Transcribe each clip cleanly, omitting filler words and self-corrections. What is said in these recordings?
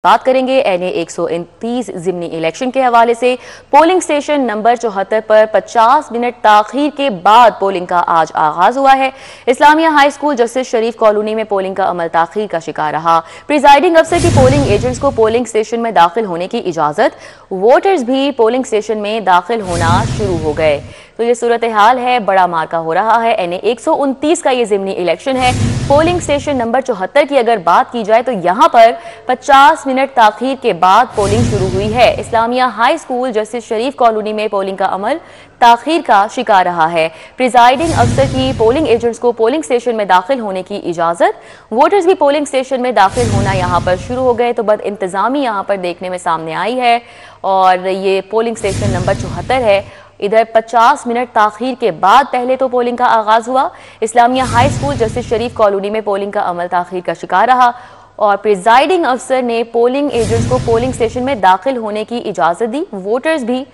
बात करेंगे NA 129 ज़िमनी election के हवाले से। पोलिंग स्टेशन नंबर 74 पर 50 मिनट ताखीर के बाद पोलिंग का आज आगाज हुआ है। इस्लामिया हाई स्कूल जस्टिस शरीफ कॉलोनी में पोलिंग का अमल ताखीर का शिकार रहा। प्रिजाइडिंग अफसर की पोलिंग एजेंट्स को पोलिंग स्टेशन में दाखिल होने की इजाजत, वोटर्स भी पोलिंग स्टेशन में दाखिल होना शुरू हो गए। तो ये सूरत हाल है, बड़ा मार्का हो रहा है। NA 129 का ये ज़िमनी इलेक्शन है। पोलिंग स्टेशन नंबर 74 की अगर बात की जाए तो यहाँ पर 50 मिनट ताखीर के बाद पोलिंग शुरू हुई है। इस्लामिया हाई स्कूल जस्टिस शरीफ कॉलोनी में पोलिंग का अमल ताखीर का शिकार रहा है। प्रिजाइडिंग अफसर की पोलिंग एजेंट्स को पोलिंग स्टेशन में दाखिल होने की इजाजत, वोटर्स भी पोलिंग स्टेशन में दाखिल होना यहाँ पर शुरू हो गए। तो बद इंतजामी यहाँ पर देखने में सामने आई है और ये पोलिंग स्टेशन नंबर 74 है। इधर 50 मिनट ताखीर के बाद पहले तो पोलिंग का आगाज हुआ। इस्लामिया हाई स्कूल जस्टिस शरीफ कॉलोनी में पोलिंग का अमल ताखीर का शिकार रहा और प्रिजाइडिंग अफसर ने पोलिंग एजेंट्स को पोलिंग स्टेशन में दाखिल होने की इजाजत दी। वोटर्स भी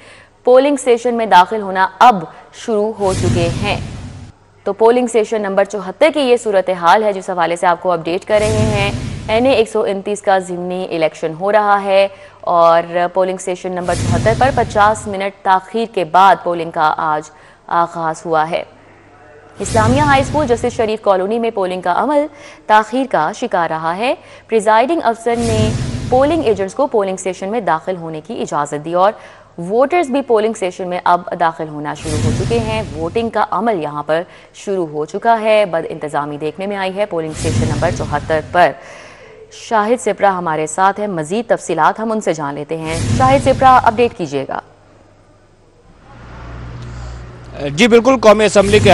पोलिंग स्टेशन में दाखिल होना अब शुरू हो चुके हैं। तो पोलिंग स्टेशन नंबर 74 की ये सूरत हाल है जिस हवाले से आपको अपडेट कर रहे हैं। NA 129 का ज़िमनी इलेक्शन हो रहा है और पोलिंग स्टेशन नंबर 74 पर 50 मिनट ताखीर के बाद पोलिंग का आज आगाज हुआ है। इस्लामिया हाई स्कूल जस्टिस शरीफ कॉलोनी में पोलिंग का अमल ताखीर का शिकार रहा है। प्रिजाइडिंग अफसर ने पोलिंग एजेंट्स को पोलिंग स्टेशन में दाखिल होने की इजाज़त दी और वोटर्स भी पोलिंग स्टेशन में अब दाखिल होना शुरू हो चुके हैं। वोटिंग का अमल यहां पर शुरू हो चुका है। बद इंतजामी देखने में आई है पोलिंग स्टेशन नंबर 74 पर। शाहिद सिप्रा हमारे साथ है, मजीद तफसीलात हम उनसे जान लेते हैं। शाहिद सिप्रा, अपडेट कीजिएगा। जी बिल्कुल, कौमी असम्बली के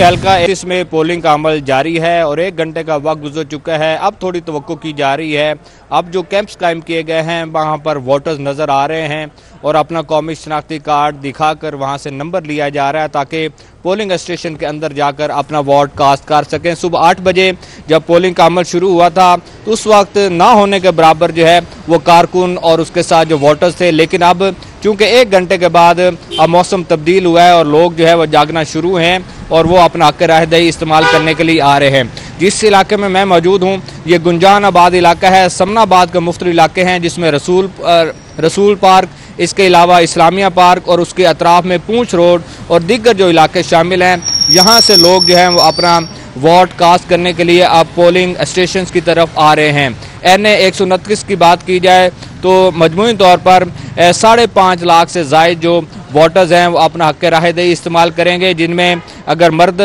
हल्का इसमें पोलिंग का अमल जारी है और 1 घंटे का वक्त गुजर चुका है। अब थोड़ी तवक्को की जा रही है। अब जो कैंप्स कायम किए गए हैं वहाँ पर वोटर्स नज़र आ रहे हैं और अपना कौमी शनाख्ती कार्ड दिखाकर वहाँ से नंबर लिया जा रहा है ताकि पोलिंग स्टेशन के अंदर जाकर अपना वोट कास्ट कर सकें। सुबह 8 बजे जब पोलिंग का अमल शुरू हुआ था तो उस वक्त ना होने के बराबर जो है वो कारकुन और उसके साथ जो वोटर्स थे, लेकिन अब चूँकि 1 घंटे के बाद अब मौसम तब्दील हुआ है और लोग जो है वो जागना शुरू हैं और वो अपना हक़ राहदही इस्तेमाल करने के लिए आ रहे हैं। जिस इलाके में मैं मौजूद हूँ ये गुंजानाबाद इलाका है। समनाबाद के मुख्तलिफ इलाके हैं जिसमें रसूल पार्क, इसके अलावा इस्लामिया पार्क और उसके अतराफ में पूंछ रोड और दीगर जो इलाके शामिल हैं। यहाँ से लोग जो हैं वो अपना वोट कास्ट करने के लिए अब पोलिंग स्टेशन की तरफ आ रहे हैं। NA 129 की बात की जाए तो मजमूई तौर पर 5.5 लाख से ज़ायद जो वोटर्स हैं वो अपना हक़ राहदही इस्तेमाल करेंगे, जिनमें अगर मर्द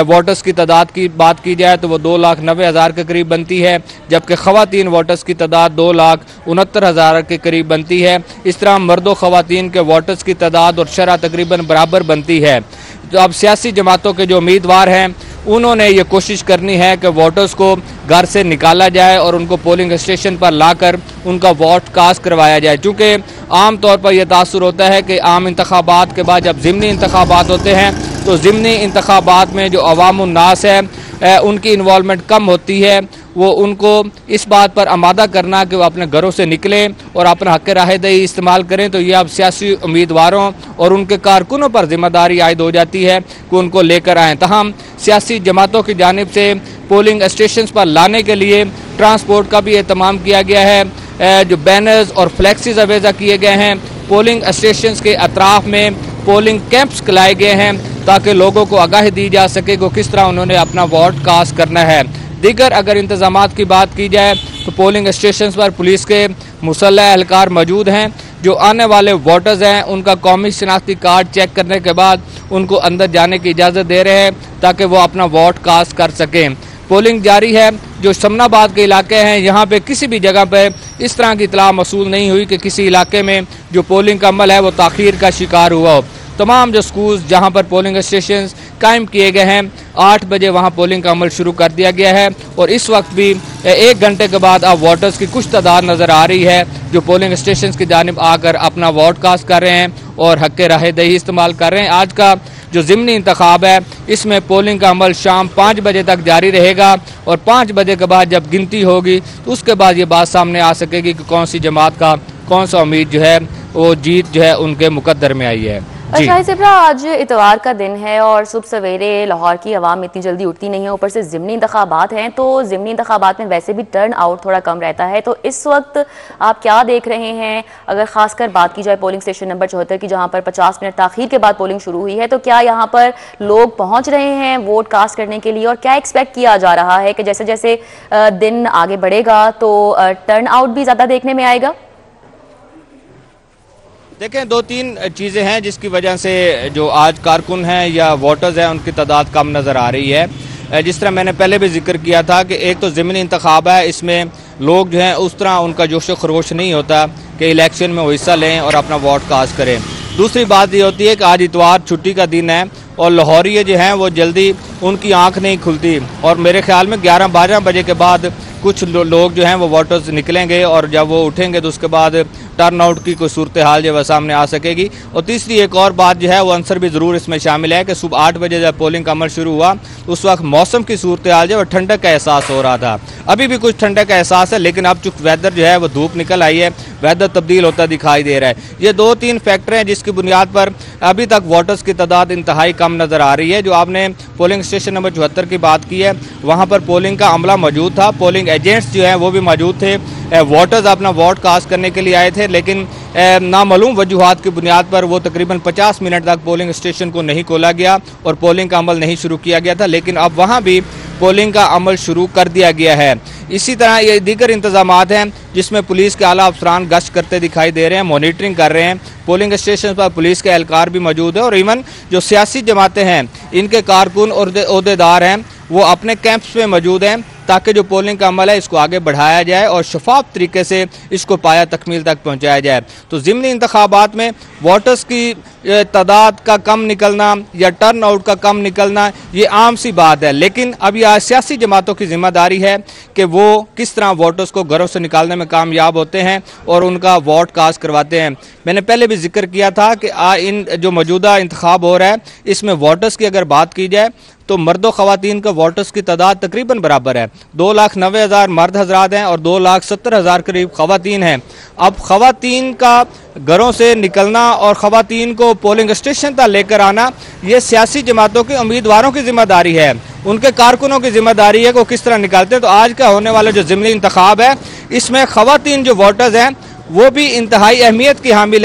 वोटर्स की तादाद की बात की जाए तो वो 2,90,000 के करीब बनती है, जबकि ख़वातीन वोटर्स की तादाद 2,69,000 के करीब बनती है। इस तरह मर्दों ख़वातीन के वोटर्स की तादाद और शरह तकरीबन बराबर बनती है। तो अब सियासी जमातों के जो उम्मीदवार हैं उन्होंने ये कोशिश करनी है कि वोटर्स को घर से निकाला जाए और उनको पोलिंग स्टेशन पर लाकर उनका वोट कास्ट करवाया जाए। चूँकि आम तौर पर यह तासुर होता है कि आम इंतखाबात के बाद जब ज़िमनी इंतखाबात होते हैं तो ज़िमनी इंतखाबात में जो अवामुन नास है उनकी इन्वॉल्वमेंट कम होती है। वो उनको इस बात पर आमादा करना कि वो अपने घरों से निकलें और अपना हक़ राहदही इस्तेमाल करें। तो ये अब सियासी उम्मीदवारों और उनके कारकुनों पर जिम्मेदारी आयद हो जाती है कि उनको लेकर आएँ। तहम सियासी जमातों की जानिब से पोलिंग स्टेशन पर लाने के लिए ट्रांसपोर्ट का भी एहतमाम किया गया है। जो बैनर्स और फ्लैक्सीज अवेजा किए गए हैं, पोलिंग स्टेशन के अतराफ में पोलिंग कैंप्स खिलाए गए हैं ताकि लोगों को आगाही दी जा सके कि किस तरह उन्होंने अपना वोट कास्ट करना है। दीगर अगर इंतजामात की बात की जाए तो पोलिंग स्टेशन पर पुलिस के मुसल्लह एहलकार मौजूद हैं जो आने वाले वोटर्स हैं उनका कौमी शनाख्ती कार्ड चेक करने के बाद उनको अंदर जाने की इजाज़त दे रहे हैं ताकि वो अपना वोट कास्ट कर सकें। पोलिंग जारी है। जो समनाबाद के इलाके हैं यहाँ पे किसी भी जगह पे इस तरह की इतला मौसूल नहीं हुई कि किसी इलाके में जो पोलिंग का अमल है वो ताख़ीर का शिकार हुआ हो। तमाम जो स्कूल्स जहाँ पर पोलिंग स्टेशन कायम किए गए हैं 8 बजे वहाँ पोलिंग का अमल शुरू कर दिया गया है और इस वक्त भी 1 घंटे के बाद अब वोटर्स की कुछ तादाद नज़र आ रही है जो पोलिंग स्टेशन की जानिब आकर अपना वोट कास्ट कर रहे हैं और हक़ राहदही इस्तेमाल कर रहे हैं। आज का जो ज़िमनी इंतखाब है इसमें पोलिंग का अमल शाम 5 बजे तक जारी रहेगा और 5 बजे के बाद जब गिनती होगी तो उसके बाद ये बात सामने आ सकेगी कि कौन सी जमात का कौन सा उम्मीद जो है वो जीत जो है उनके मुकद्दर में आई है। शाहिद सिपरा, आज इतवार का दिन है और सुबह सवेरे लाहौर की आवाम इतनी जल्दी उठती नहीं है, ऊपर से ज़िमनी इंतखाबात हैं, तो ज़िमनी इंतखाबात में वैसे भी टर्न आउट थोड़ा कम रहता है। तो इस वक्त आप क्या देख रहे हैं? अगर खासकर बात की जाए पोलिंग स्टेशन नंबर 74 की, जहां पर 50 मिनट ताखीर के बाद पोलिंग शुरू हुई है, तो क्या यहाँ पर लोग पहुंच रहे हैं वोट कास्ट करने के लिए, और क्या एक्सपेक्ट किया जा रहा है कि जैसे जैसे दिन आगे बढ़ेगा तो टर्न आउट भी ज़्यादा देखने में आएगा? देखें, दो तीन चीज़ें हैं जिसकी वजह से जो आज कारकुन हैं या वोटर्स हैं उनकी तादाद कम नज़र आ रही है। जिस तरह मैंने पहले भी जिक्र किया था कि एक तो ज़िमनी इंतखाब है, इसमें लोग जो हैं उस तरह उनका जोश खरोश नहीं होता कि इलेक्शन में वो हिस्सा लें और अपना वोट कास्ट करें। दूसरी बात ये होती है कि आज इतवार छुट्टी का दिन है और लाहौरिये जो हैं वो जल्दी उनकी आंख नहीं खुलती, और मेरे ख्याल में 11-12 बजे के बाद कुछ लोग जो हैं वो वोटर्स निकलेंगे और जब वो उठेंगे तो उसके बाद टर्न आउट की कोई सूरत हाल जो है सामने आ सकेगी। और तीसरी एक और बात जो है वो आंसर भी ज़रूर इसमें शामिल है कि सुबह 8 बजे जब पोलिंग का अमल शुरू हुआ उस वक्त मौसम की सूरत हाल जो है ठंडक का एहसास हो रहा था। अभी भी कुछ ठंडक का एहसास है, लेकिन अब चूँकि वेदर जो है वो धूप निकल आई है, वेदर तब्दील होता दिखाई दे रहा है। ये 2-3 फैक्टर हैं जिसकी बुनियाद पर अभी तक वोटर्स की तादाद इंतहाई कम नज़र आ रही है। जो आपने पोलिंग स्टेशन नंबर 74 की बात की है, वहाँ पर पोलिंग का अमला मौजूद था, पोलिंग एजेंट्स जो हैं वो भी मौजूद थे, वोटर्स अपना वोट कास्ट करने के लिए आए थे, लेकिन नामालूम वजूहात की बुनियाद पर वो तकरीबन 50 मिनट तक पोलिंग स्टेशन को नहीं खोला गया और पोलिंग का अमल नहीं शुरू किया गया था। लेकिन अब वहाँ भी पोलिंग का अमल शुरू कर दिया गया है। इसी तरह ये दीगर इंतजामात हैं जिसमें पुलिस के आला अफसरान गश्त करते दिखाई दे रहे हैं, मॉनिटरिंग कर रहे हैं। पोलिंग स्टेशन पर पुलिस के एहलकार भी मौजूद है और इवन जो सियासी जमातें हैं इनके कारकुन और ओहदेदार हैं वो अपने कैंप्स में मौजूद हैं ताकि जो पोलिंग का अमल है इसको आगे बढ़ाया जाए और शफाफ तरीके से इसको पाया तकमील तक पहुंचाया जाए। तो ज़िमनी इंतखाबात में वोटर्स की तादाद का कम निकलना या टर्न आउट का कम निकलना ये आम सी बात है, लेकिन अब यह सियासी जमातों की जिम्मेदारी है कि वो किस तरह वोटर्स को घरों से निकालने में कामयाब होते हैं और उनका वोट कास्ट करवाते हैं। मैंने पहले भी जिक्र किया था कि इन जो मौजूदा इंतखाब हो रहा है इसमें वोटर्स की अगर बात की जाए तो मर्द व ख़वातीन का वोटर्स की तादाद तकरीबन बराबर है। 2,90,000 मर्द हजरात हैं और 2,70,000 करीब ख़वातीन हैं। अब ख़वातीन का घरों से निकलना और ख़वातीन को पोलिंग स्टेशन तक लेकर आना ये सियासी जमातों के उम्मीदवारों की जिम्मेदारी है, उनके कारकुनों की जिम्मेदारी है कि वो किस तरह निकालते हैं। तो आज का होने वाला जो ज़िमनी इंतखाब है इसमें ख़वातीन जो वोटर्स हैं वो भी इंतहाई अहमियत की हामिल हैं।